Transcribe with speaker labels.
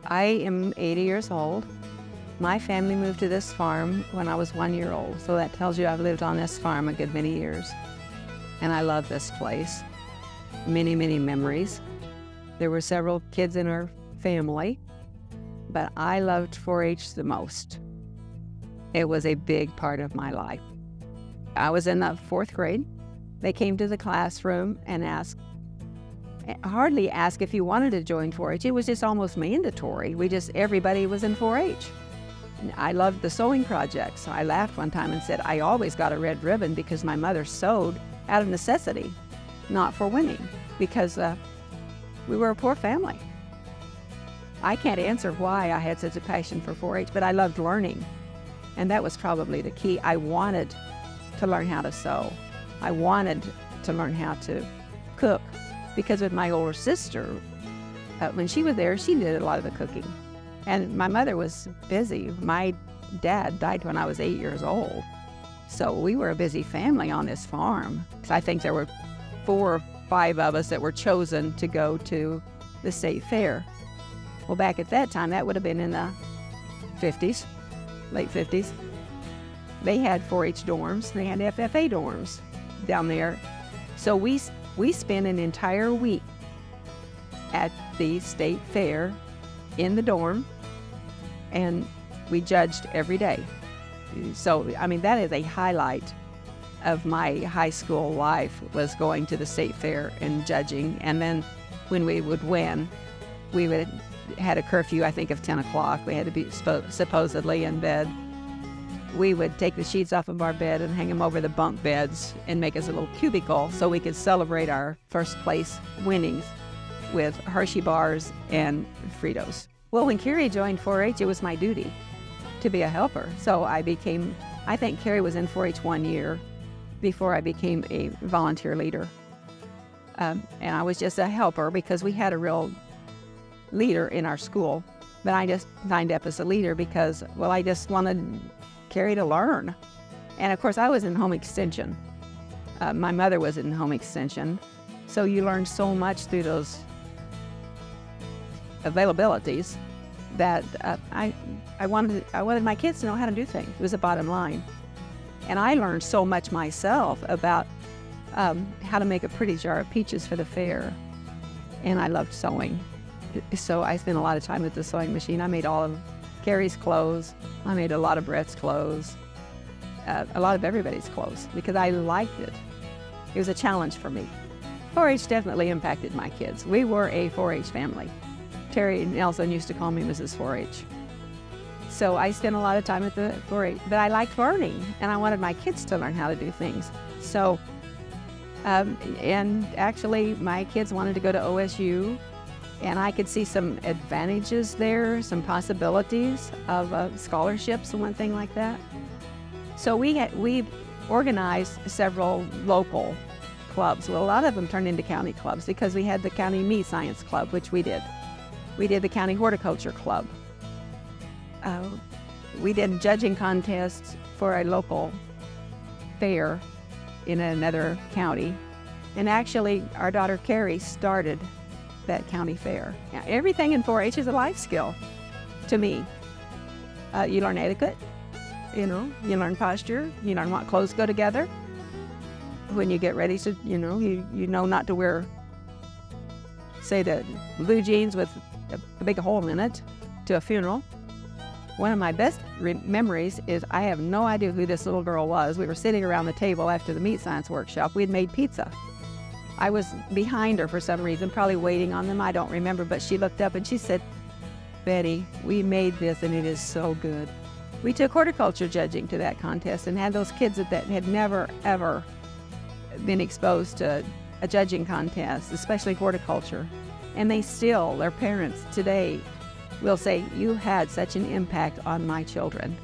Speaker 1: I am 80 years old. My family moved to this farm when I was 1 year old, so that tells you I've lived on this farm a good many years. And I love this place. Many, many memories. There were several kids in our family, but I loved 4-H the most. It was a big part of my life. I was in the 4th grade. They came to the classroom and hardly asked if you wanted to join 4-H. It was just almost mandatory. Everybody was in 4-H. I loved the sewing projects. I laughed one time and said, I always got a red ribbon because my mother sewed out of necessity, not for winning, because we were a poor family. I can't answer why I had such a passion for 4-H, but I loved learning. And that was probably the key. I wanted to learn how to sew. I wanted to learn how to cook, because with my older sister, when she was there, she did a lot of the cooking. And my mother was busy. My dad died when I was 8 years old. So we were a busy family on this farm. I think there were 4 or 5 of us that were chosen to go to the state fair. Well, back at that time, that would have been in the 50s, late 50s. They had 4-H dorms. They had FFA dorms down there. So we spent an entire week at the state fair in the dorm, and we judged every day. So, I mean, that is a highlight of my high school life, was going to the state fair and judging. And then when we would win, we had a curfew, I think, of 10 o'clock. We had to be supposedly in bed. We would take the sheets off of our bed and hang them over the bunk beds and make us a little cubicle so we could celebrate our first place winnings with Hershey bars and Fritos. Well, when Carrie joined 4-H, it was my duty to be a helper. So I think Carrie was in 4-H 1 year before I became a volunteer leader. And I was just a helper because we had a real leader in our school. But I just signed up as a leader because, well, I just wanted Carrie to learn. And of course, I was in home extension. My mother was in home extension. So you learn so much through those availabilities that I wanted my kids to know how to do things. It was the bottom line. And I learned so much myself about how to make a pretty jar of peaches for the fair. And I loved sewing. So I spent a lot of time with the sewing machine. I made all of Carrie's clothes. I made a lot of Brett's clothes, a lot of everybody's clothes, because I liked it. It was a challenge for me. 4-H definitely impacted my kids. We were a 4-H family. Terry Nelson used to call me Mrs. 4-H. So I spent a lot of time at the 4-H, but I liked learning, and I wanted my kids to learn how to do things. So, and actually my kids wanted to go to OSU, and I could see some advantages there, some possibilities of scholarships and one thing like that. So we organized several local clubs. Well, a lot of them turned into county clubs because we had the County Meat Science Club, which we did. We did the County Horticulture Club. We did judging contests for a local fair in another county. And actually, our daughter Carrie started that county fair. Now, everything in 4-H is a life skill to me. You learn etiquette, you learn posture, you learn what clothes go together. When you get ready to, you know not to wear, say, the blue jeans with a big hole in it to a funeral. One of my best memories is I have no idea who this little girl was. We were sitting around the table after the meat science workshop. We had made pizza. I was behind her for some reason, probably waiting on them. I don't remember, but she looked up and she said, "Betty, we made this and it is so good." We took horticulture judging to that contest and had those kids that had never, ever been exposed to a judging contest, especially horticulture. And their parents today will say, "You had such an impact on my children."